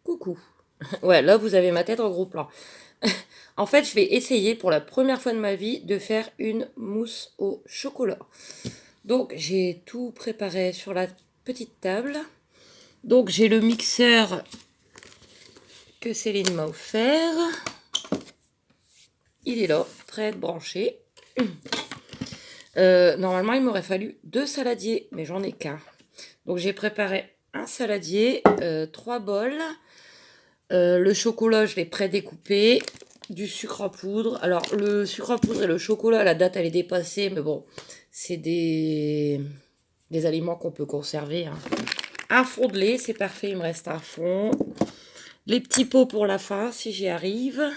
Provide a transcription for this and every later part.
Coucou. Ouais, là, vous avez ma tête en gros plan. En fait, je vais essayer pour la première fois de ma vie de faire une mousse au chocolat. Donc, j'ai tout préparé sur la petite table. Donc, j'ai le mixeur que Céline m'a offert. Il est là, prêt à être branché. Normalement, il m'aurait fallu 2 saladiers, mais j'en ai qu'un. Donc, j'ai préparé un saladier, 3 bols. Le chocolat, je l'ai prédécoupé. Du sucre en poudre. Alors, le sucre en poudre et le chocolat, la date, elle est dépassée. Mais bon, c'est des aliments qu'on peut conserver. Hein. Un fond de lait, c'est parfait. Il me reste un fond. Les petits pots pour la fin, si j'y arrive.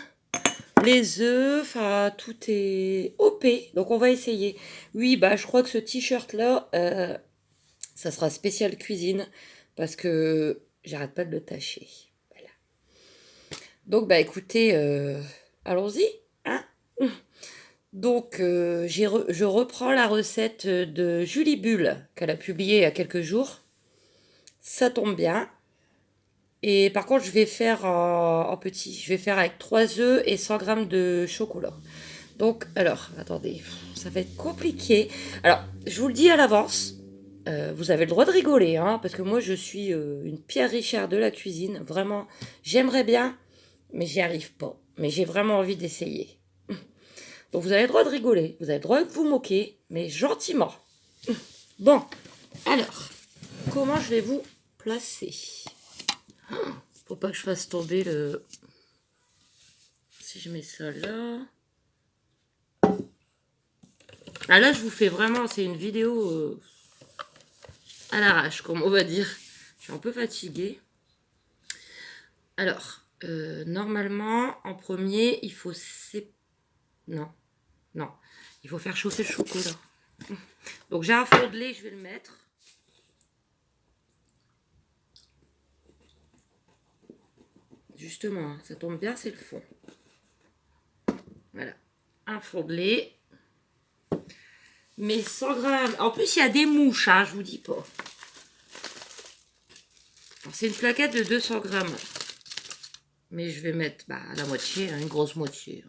Les œufs, enfin, tout est OP. Donc, on va essayer. Oui, bah, je crois que ce t-shirt-là, ça sera spécial cuisine. Parce que j'arrête pas de le tâcher. Donc, bah écoutez, allons-y. Hein. Donc, je reprends la recette de Julie Bull qu'elle a publiée il y a quelques jours. Ça tombe bien. Et par contre, je vais faire en petit. Je vais faire avec 3 œufs et 100 grammes de chocolat. Donc, alors, attendez, ça va être compliqué. Alors, je vous le dis à l'avance. Vous avez le droit de rigoler, hein, parce que moi, je suis une Pierre Richard de la cuisine. Vraiment, j'aimerais bien, mais j'y arrive pas. Mais j'ai vraiment envie d'essayer. Donc vous avez le droit de rigoler, vous avez le droit de vous moquer, mais gentiment. Bon, alors, comment je vais vous placer? Faut pas que je fasse tomber le... Si je mets ça là... Ah là, je vous fais vraiment, c'est une vidéo à l'arrache, comme on va dire. Je suis un peu fatiguée. Alors, normalement, en premier, il faut... Non, non. Il faut faire chauffer le chocolat. Donc j'ai un fond de lait, je vais le mettre. Justement, ça tombe bien, c'est le fond. Voilà, un fond de lait. Mais 100 grammes. En plus, il y a des mouches, hein, je vous dis pas. C'est une plaquette de 200 grammes. Mais je vais mettre la moitié, hein, une grosse moitié.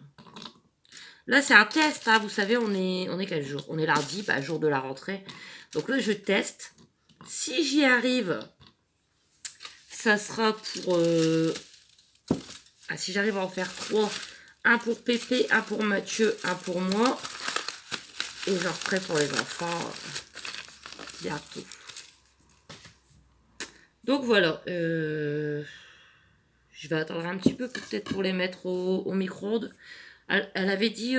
Là, c'est un test, hein, vous savez, on est quel jour? On est lundi, jour de la rentrée. Donc là, je teste. Si j'y arrive, ça sera pour... si j'arrive à en faire 3, un pour Pépé, un pour Mathieu, un pour moi. Et j'en ferai pour les enfants bientôt. Donc voilà, je vais attendre un petit peu peut-être pour les mettre au micro-ondes. Elle avait dit,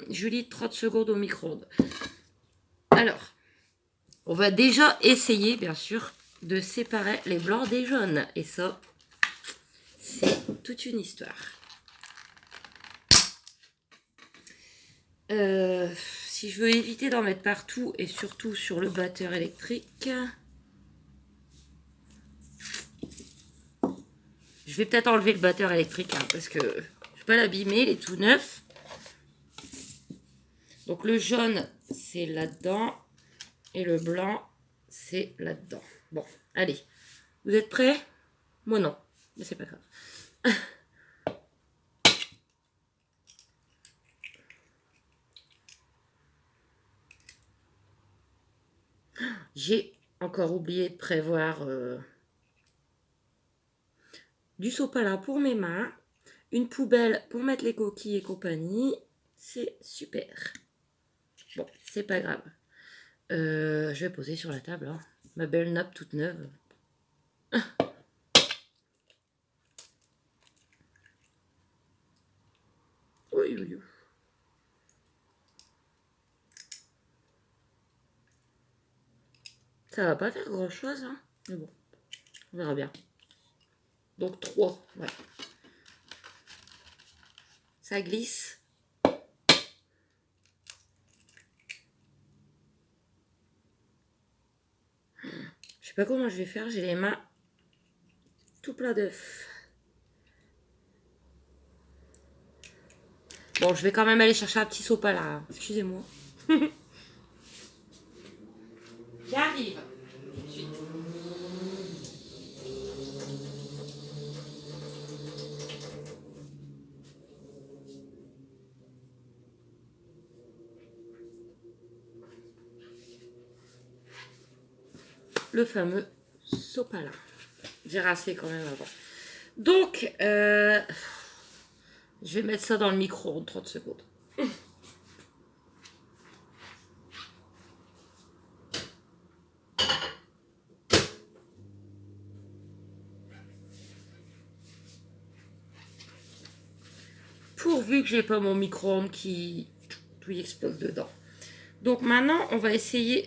Julie, 30 secondes au micro-ondes. Alors, on va déjà essayer, bien sûr, de séparer les blancs des jaunes. Et ça, c'est toute une histoire. Si je veux éviter d'en mettre partout et surtout sur le batteur électrique... Je vais peut-être enlever le batteur électrique, hein, parce que je ne vais pas l'abîmer, il est tout neuf. Donc le jaune, c'est là-dedans. Et le blanc, c'est là-dedans. Bon, allez. Vous êtes prêts? Moi non, mais c'est pas grave. J'ai encore oublié de prévoir du sopalin pour mes mains, une poubelle pour mettre les coquilles et compagnie. C'est super. Bon, c'est pas grave. Je vais poser sur la table, hein, ma belle nappe toute neuve. Oui, oui, oui. Ça va pas faire grand chose, hein, mais bon, on verra bien. Donc 3, ouais. Ça glisse. Je sais pas comment je vais faire, j'ai les mains tout plein d'œufs. Bon, je vais quand même aller chercher un petit sopalin, hein. Excusez-moi. J'arrive tout de suite. le fameux sopalin. J'ai rincé quand même avant. Donc, je vais mettre ça dans le micro-ondes 30 secondes. Pourvu que j'ai pas mon micro-ondes qui tout y explose dedans. Donc maintenant, on va essayer...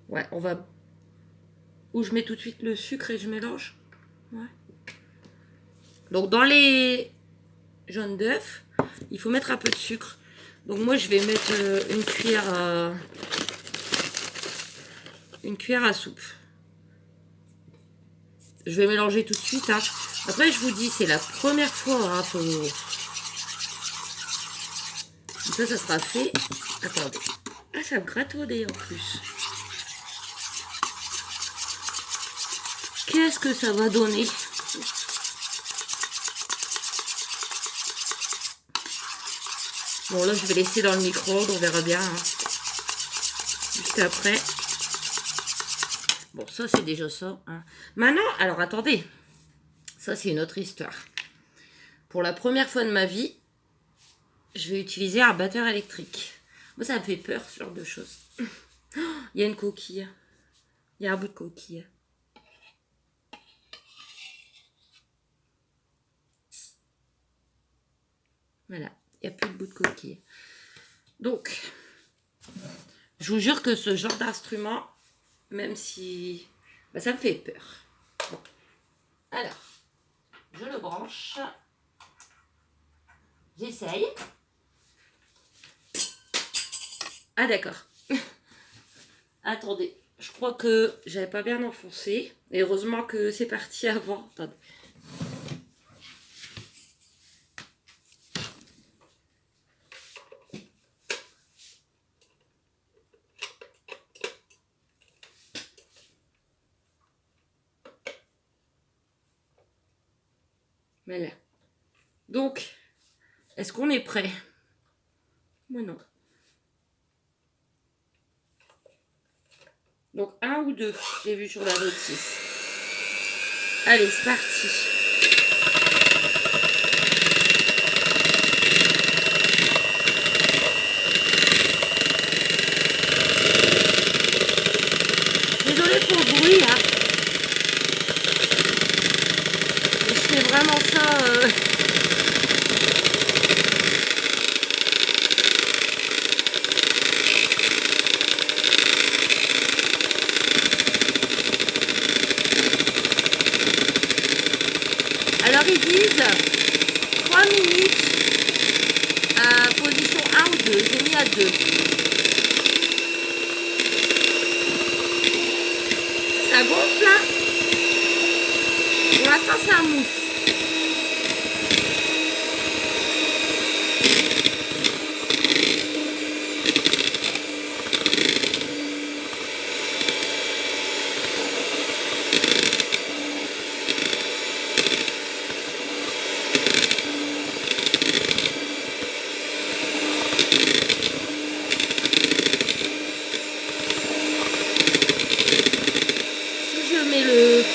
ouais, on va... Où je mets tout de suite le sucre et je mélange. Ouais. Donc dans les jaunes d'œufs, il faut mettre un peu de sucre. Donc moi, je vais mettre une cuillère à soupe. Je vais mélanger tout de suite. Hein. Après, je vous dis, c'est la première fois. Hein, ça sera fait. Attendez. Ah, ça me gratouille en plus. Qu'est-ce que ça va donner? Bon, là, je vais laisser dans le micro-ondes. On verra bien. Hein. Juste après. Bon, ça, c'est déjà ça. Hein. Maintenant, alors, attendez. Ça, c'est une autre histoire. Pour la première fois de ma vie, je vais utiliser un batteur électrique. Moi, ça me fait peur, ce genre de choses. Il y a une coquille. Il y a un bout de coquille. Voilà, il n'y a plus de bout de coquille. Donc, je vous jure que ce genre d'instrument, même si... Bah, ça me fait peur. Bon. Alors, je le branche. J'essaye. Ah d'accord. Attendez, je crois que j'avais pas bien enfoncé. Et heureusement que c'est parti avant. Attendez. Voilà. Donc, est-ce qu'on est prêt? Moi non. Donc, un ou deux, j'ai vu sur la notice. Allez, c'est parti. Désolée pour le bruit, hein. Je fais vraiment ça... Alors ils disent 3 minutes à position 1 ou 2. J'ai mis à 2. Ça gonfle là. Pour l'instant c'est un mousse.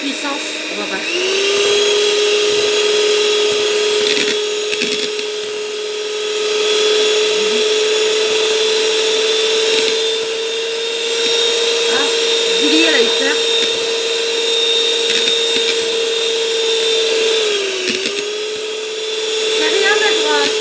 Puissance, on va voir. Ah, Julie, elle a eu peur. C'est rien, ma droite.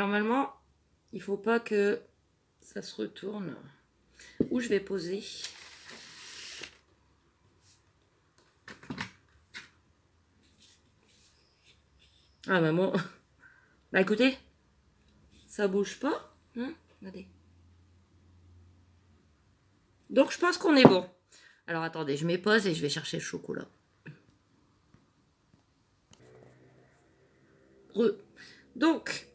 normalement, il faut pas que ça se retourne. Où je vais poser. Ah maman. Bah écoutez, ça bouge pas. Hein, regardez. Donc je pense qu'on est bon. Alors attendez, je m'épose et je vais chercher le chocolat. Donc,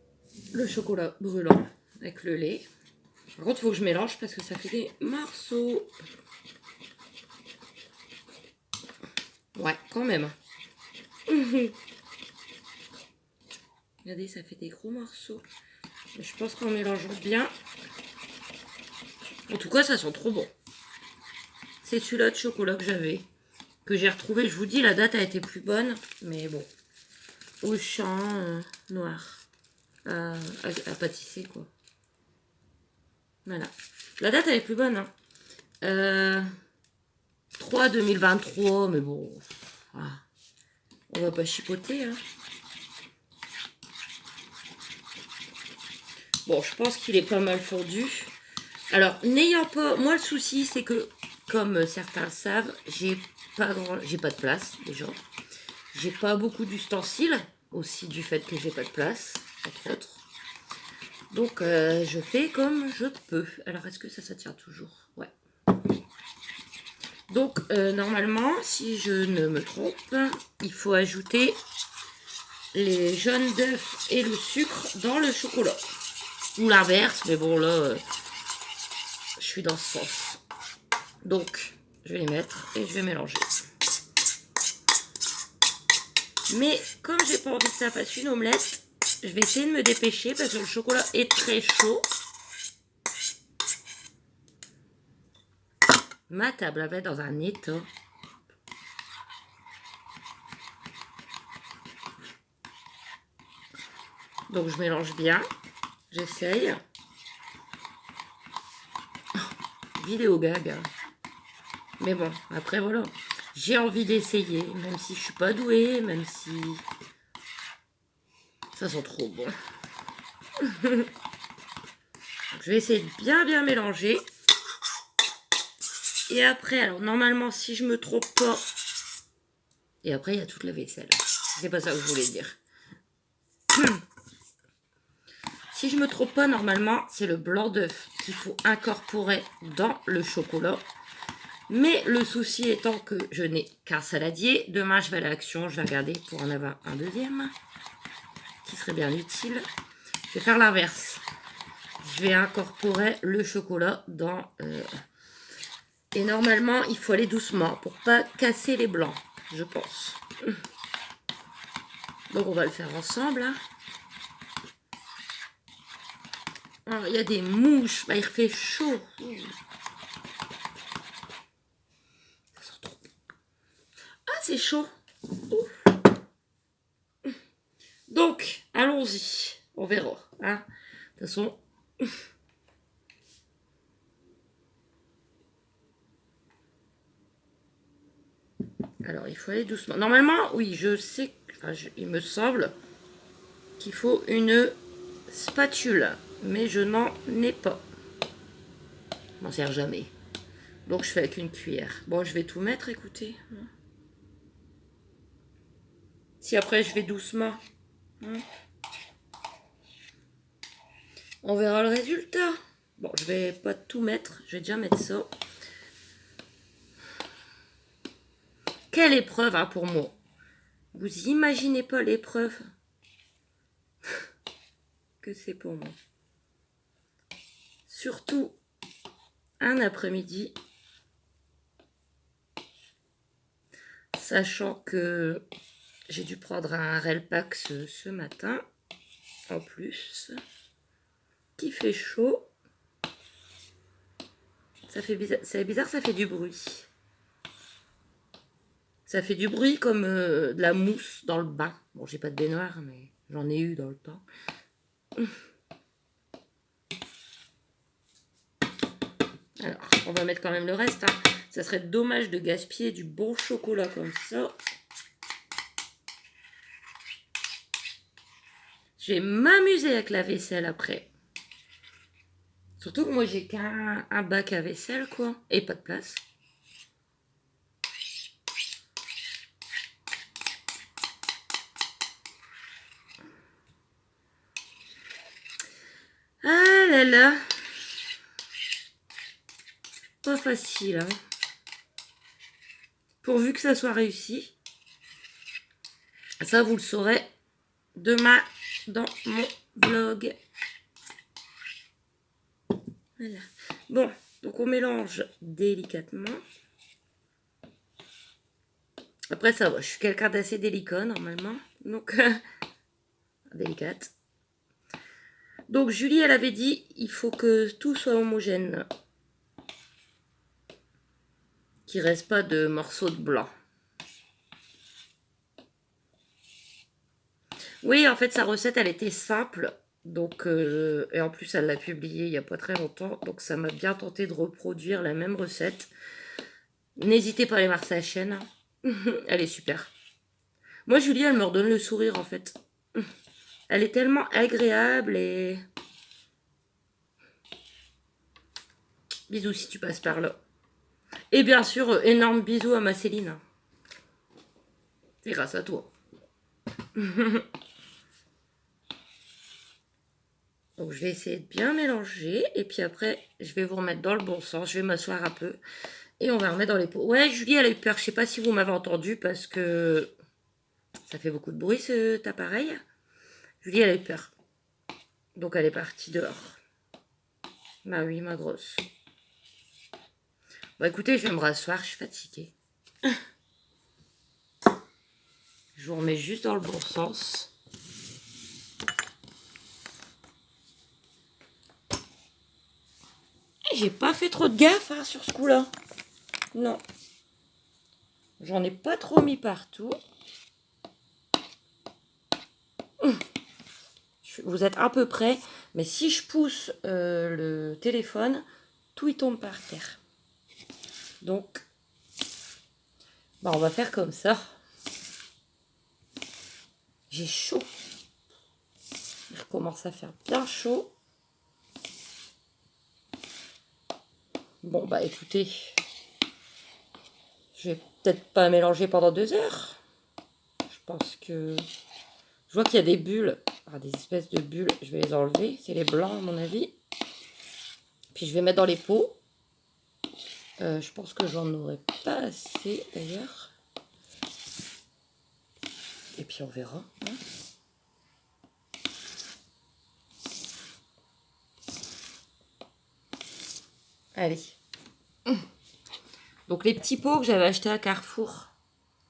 le chocolat brûlant avec le lait. Par contre, il faut que je mélange parce que ça fait des morceaux. Ouais, quand même. Regardez, ça fait des gros morceaux. Mais je pense qu'en mélangeant bien. En tout cas, ça sent trop bon. C'est celui-là de chocolat que j'avais. Que j'ai retrouvé. Je vous dis, la date a été plus bonne. Mais bon. Au champ noir. À pâtisser, quoi. Voilà. La date, elle est plus bonne. Hein. 3 2023, mais bon. Ah, on va pas chipoter. Hein. Bon, je pense qu'il est pas mal fondu. Alors, n'ayant pas... Moi, le souci, c'est que, comme certains le savent, j'ai pas de place, déjà. J'ai pas beaucoup d'ustensiles, aussi du fait que j'ai pas de place, entre autres. Donc, je fais comme je peux. Alors, est-ce que ça tient toujours? Ouais. Donc, normalement, si je ne me trompe, il faut ajouter les jaunes d'œufs et le sucre dans le chocolat. Ou l'inverse, mais bon, là, je suis dans ce sens. Donc, je vais les mettre et je vais mélanger. Mais comme j'ai pas envie que ça fasse une omelette, je vais essayer de me dépêcher parce que le chocolat est très chaud. Ma table va être dans un état. Donc je mélange bien. J'essaye. Vidéo gag. Hein. Mais bon, après voilà. J'ai envie d'essayer, même si je suis pas douée, même si... Ça sent trop bon. Donc, je vais essayer de bien mélanger. Et après, alors normalement, si je me trompe pas... Et après, il y a toute la vaisselle. C'est pas ça que je voulais dire. Si je me trompe pas, normalement, c'est le blanc d'œuf qu'il faut incorporer dans le chocolat. Mais le souci étant que je n'ai qu'un saladier. Demain, je vais à l'Action. Je vais regarder pour en avoir un deuxième. Qui serait bien utile. Je vais faire l'inverse. Je vais incorporer le chocolat dans... Et normalement, il faut aller doucement pour pas casser les blancs, je pense. Donc, on va le faire ensemble. Hein. Alors, il y a des mouches. Bah, il fait chaud. Ah, c'est chaud. Donc, allons-y. On verra. Hein. De toute façon... Alors, il faut aller doucement. Normalement, oui, je sais... Enfin, il me semble qu'il faut une spatule. Mais je n'en ai pas. Je m'en sers jamais. Donc, je fais avec une cuillère. Bon, je vais tout mettre, écoutez. Si après, je vais doucement... On verra le résultat. Bon, je vais pas tout mettre. Je vais déjà mettre ça. Quelle épreuve hein, pour moi. Vous imaginez pas l'épreuve que c'est pour moi. Surtout un après-midi. Sachant que j'ai dû prendre un Relpax ce matin. En plus. Qui fait chaud. Ça fait bizarre, c'est bizarre, ça fait du bruit. Ça fait du bruit comme de la mousse dans le bain. Bon, j'ai pas de baignoire, mais j'en ai eu dans le temps. Alors, on va mettre quand même le reste. Hein. Ça serait dommage de gaspiller du bon chocolat comme ça. Je vais m'amuser avec la vaisselle après. Surtout que moi, j'ai qu'un bac à vaisselle, quoi. Et pas de place. Ah là là. Pas facile, hein. Pourvu que ça soit réussi. Ça, vous le saurez demain dans mon vlog. Voilà. Bon, donc on mélange délicatement. Après, ça va, je suis quelqu'un d'assez délicat normalement. Donc, délicate. Donc, Julie, elle avait dit, il faut que tout soit homogène. Qu'il ne reste pas de morceaux de blanc. Oui, en fait, sa recette, elle était simple. Donc, et en plus, elle l'a publiée il n'y a pas très longtemps. Donc, ça m'a bien tenté de reproduire la même recette. N'hésitez pas à aller voir sa chaîne. Elle est super. Moi, Julie, elle me redonne le sourire, en fait. Elle est tellement agréable et... Bisous si tu passes par là. Et bien sûr, énorme bisous à ma Céline. C'est grâce à toi. Donc je vais essayer de bien mélanger. Et puis après, je vais vous remettre dans le bon sens. Je vais m'asseoir un peu. Et on va remettre dans les pots. Ouais, Julie, elle a eu peur. Je sais pas si vous m'avez entendu parce que ça fait beaucoup de bruit cet appareil. Julie, elle a eu peur. Donc elle est partie dehors. Bah oui, ma grosse. Bon, écoutez, je vais me rasseoir. Je suis fatiguée. Je vous remets juste dans le bon sens. J'ai pas fait trop de gaffe hein, sur ce coup-là. Non. J'en ai pas trop mis partout. Vous êtes à peu près. Mais si je pousse le téléphone, tout y tombe par terre. Donc, bah, on va faire comme ça. J'ai chaud. Il commence à faire bien chaud. Bon, bah écoutez, je vais peut-être pas mélanger pendant 2 heures. Je pense que... Je vois qu'il y a des bulles, des espèces de bulles. Je vais les enlever. C'est les blancs, à mon avis. Puis je vais mettre dans les pots. Je pense que j'en aurai pas assez, d'ailleurs. Et puis on verra. Hein. Allez. Donc les petits pots que j'avais achetés à Carrefour.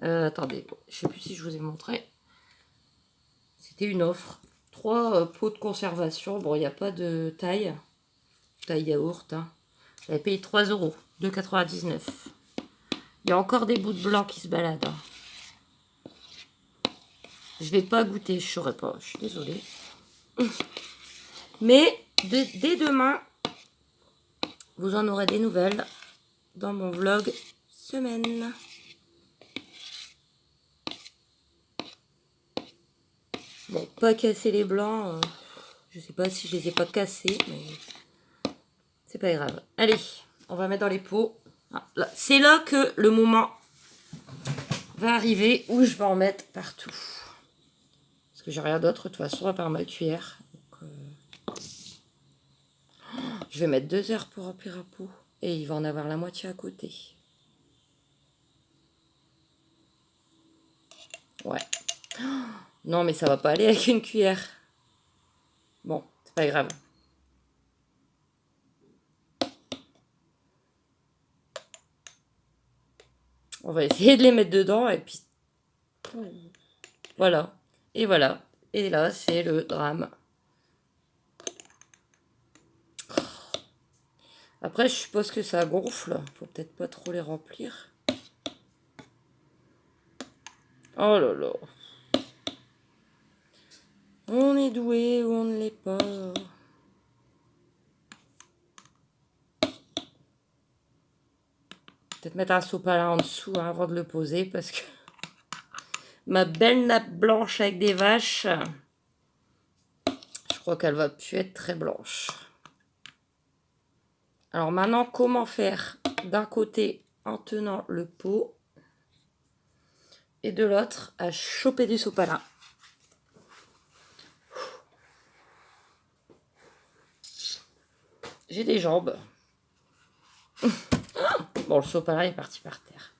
Attendez, je sais plus si je vous ai montré. C'était une offre. 3 pots de conservation. Bon, il n'y a pas de taille. Taille yaourt. Hein. J'avais payé 3 €. 2,99 €. Il y a encore des bouts de blanc qui se baladent. Hein. Je vais pas goûter, je saurais pas. Je suis désolée. Mais dès demain, vous en aurez des nouvelles dans mon vlog semaine. Bon, pas casser les blancs. Je sais pas si je les ai pas cassés, mais c'est pas grave. Allez, on va mettre dans les pots. Ah, c'est là que le moment va arriver où je vais en mettre partout. Parce que j'ai rien d'autre de toute façon à part ma cuillère. Donc, je vais mettre 2 heures pour remplir un pot. Et il va en avoir la moitié à côté. Ouais. Non, mais ça va pas aller avec une cuillère. Bon, c'est pas grave. On va essayer de les mettre dedans et puis... Voilà. Et voilà. Et là, c'est le drame. Après, je suppose que ça gonfle. Faut peut-être pas trop les remplir. Oh là là. On est doué ou on ne l'est pas. Peut-être mettre un sopalin en dessous hein, avant de le poser parce que ma belle nappe blanche avec des vaches. crois qu'elle va plus être très blanche. Alors maintenant, comment faire d'un côté en tenant le pot et de l'autre à choper du sopalin. J'ai des jambes. Bon, le sopalin est parti par terre.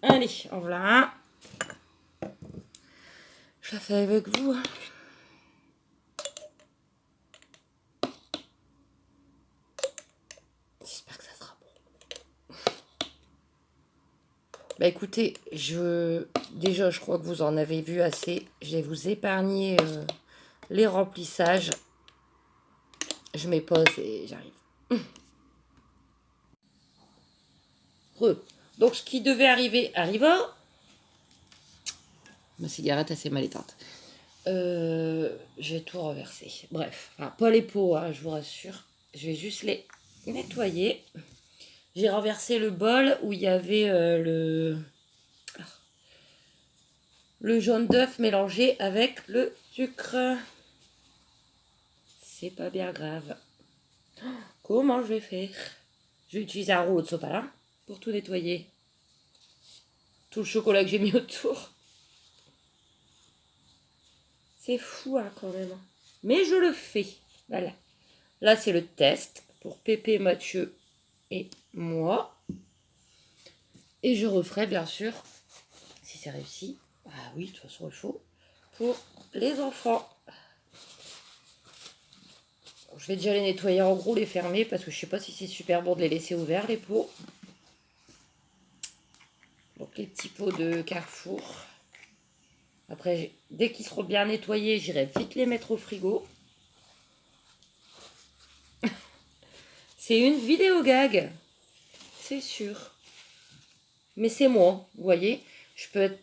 Allez, en voilà un. Je la fais avec vous. J'espère que ça sera bon. Bah écoutez, déjà je crois que vous en avez vu assez. Je vais vous épargner les remplissages. Je mets pause et j'arrive. Donc ce qui devait arriver arriva. Ma cigarette assez mal éteinte. J'ai tout renversé. Bref, enfin, pas les pots, hein, je vous rassure. Je vais juste les nettoyer. J'ai renversé le bol où il y avait le jaune d'œuf mélangé avec le sucre. C'est pas bien grave. Comment je vais faire? Je vais utiliser un rouleau de sopalin pour tout nettoyer. Tout le chocolat que j'ai mis autour. C'est fou hein, quand même. Mais je le fais. Voilà. Là, c'est le test pour Pépé, Mathieu et moi. Et je referai bien sûr, si c'est réussi, ah oui, de toute façon il faut, pour les enfants. Je vais déjà les nettoyer en gros, les fermer, parce que je sais pas si c'est super bon de les laisser ouverts, les pots. Donc les petits pots de Carrefour. Après, dès qu'ils seront bien nettoyés, j'irai vite les mettre au frigo. C'est une vidéo gag, c'est sûr. Mais c'est moi, vous voyez, je peux être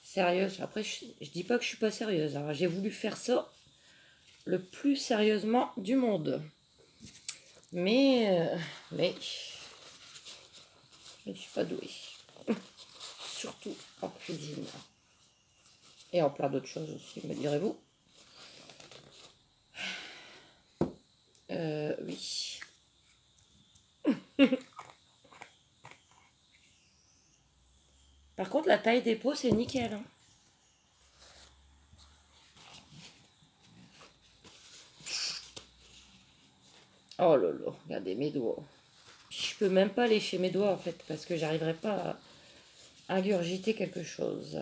sérieuse. Après, je dis pas que je suis pas sérieuse. Alors, j'ai voulu faire ça le plus sérieusement du monde. Mais je ne suis pas douée. Surtout en cuisine. Et en plein d'autres choses aussi, me direz-vous. Oui. Par contre, la taille des pots, c'est nickel. Hein. Oh là là, regardez mes doigts. Je peux même pas lécher mes doigts en fait, parce que j'arriverai pas à ingurgiter quelque chose.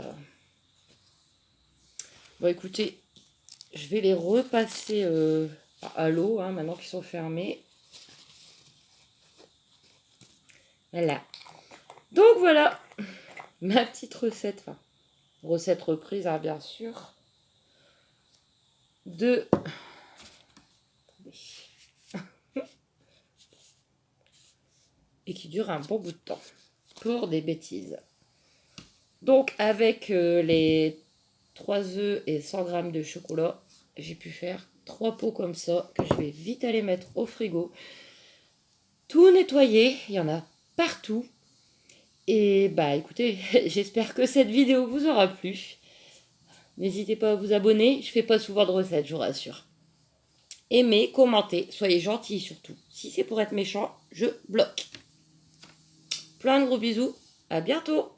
Bon, écoutez, je vais les repasser à l'eau, hein, maintenant qu'ils sont fermés. Voilà. Donc voilà, ma petite recette, enfin, recette reprise, hein, bien sûr, de... et qui dure un bon bout de temps, pour des bêtises. Donc, avec les 3 œufs et 100 g de chocolat, j'ai pu faire 3 pots comme ça, que je vais vite aller mettre au frigo. Tout nettoyer, il y en a partout. Et bah écoutez, j'espère que cette vidéo vous aura plu. N'hésitez pas à vous abonner, je fais pas souvent de recettes, je vous rassure. Aimez, commentez, soyez gentils surtout. Si c'est pour être méchant, je bloque. Plein de gros bisous, à bientôt.